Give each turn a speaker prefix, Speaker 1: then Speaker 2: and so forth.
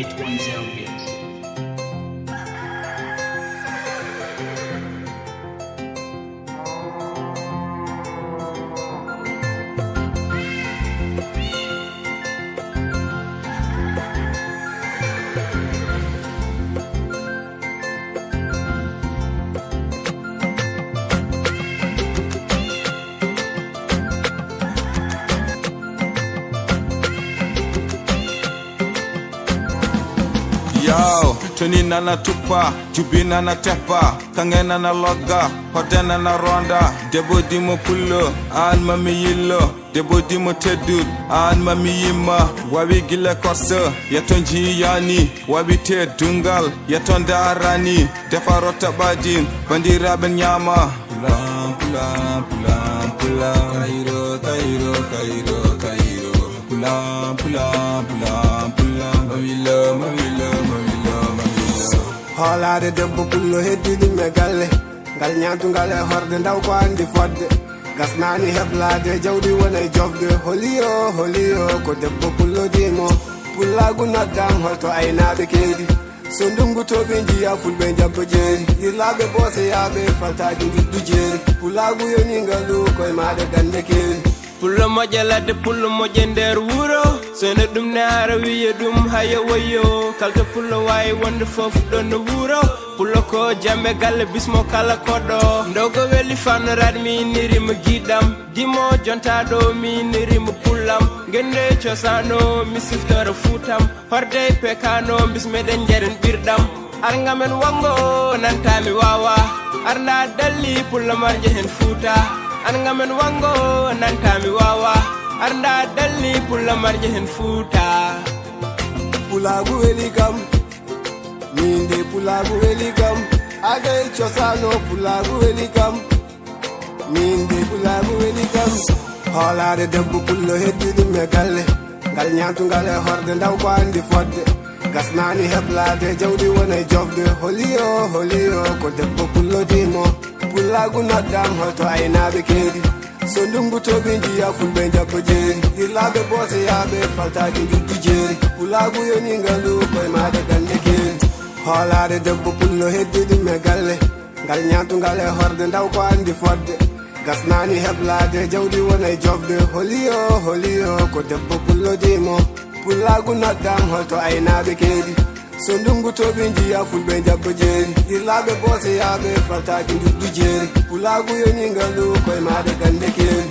Speaker 1: 810 Beats.
Speaker 2: Yo, tuni nana tupa, jubi nana tepa, kange nana loga, hote nana ronda, debo dimo pulo, alma mi yillo, debo dimo tedud, alma mi yimma, wabi gile korso, yaton jiyani, wabi te dungal, yaton darani, defa rota badin, bandira ben nyama. Pulang, pulang, pulang, pulang, Cairo, Cairo, Cairo, Cairo, pulang, pulang, pulang, pulang, mawilo, mawilo, mawilo, mawilo.
Speaker 3: Hoolade debbo pullo heddiɗume galle ngal ñaatugal e horde ndaw ko andi fodde gasnani heblade jawdi wona e jofde holiyo ko debbo pullodimo pullagu noddam holto aynaɓe keedi so ndungu toɓe jiya fulɓe jabbo jeeri yirlaɓe boseyaɓe faltaji juddu jeeri pullagu yoningalu koye maɗe gande keeri
Speaker 4: pullo moƴƴe ladde pullo moƴƴe nder wuro sono ɗum ne ara wiye ɗum hayo woyo kalto pullo wawi wonde foof ɗon no wuro pullo ko jambe galle bismo kala koɗɗo ndogo weli fannorade mi inirimo giɗɗam dimo jonta ɗo mi inirimo pullam gende cosano mi siftoro fuutam horde pekano bismeɗen jaren ɓirɗam argamen wango nantami wawa arnda dalli pullo marje hen fuuta argamen wango nantami wawa arnda dalli pulla marje hen fuuta
Speaker 3: pulagu weli kam minde pulagu weli kam agay cosano pulagu weli kam minde pulagu weli kam hoolade debbo pullo heddiɗum e galle ngal ñaatugal e horde ndaw ko andi fodde gasnani heblade jawdi wona e jofde holiyo ko debbo pullodimo pullagu noddam holto aynaɓe keedi so ndungu toɓe jiya fulɓe jabbo jeeri yirlaɓe boseyaɓe faltaji juddu jeeri pullagu yoningalu koye maɗe gande keeri hoolade debbo pullo heddiɗum e galle ngal ñaatugal e horde ndaw ko andi fodde gasnani heblade jawdi wona e jofde holiyo ko debbo pullodimo pullagu noddam holto aynaɓe keedi so ndungu toɓe jiya fulɓe jabbo jeeri yirlaɓe boseyaɓe faltaji juddu jeeri pullagu yoningalu koye maɗe gande keeri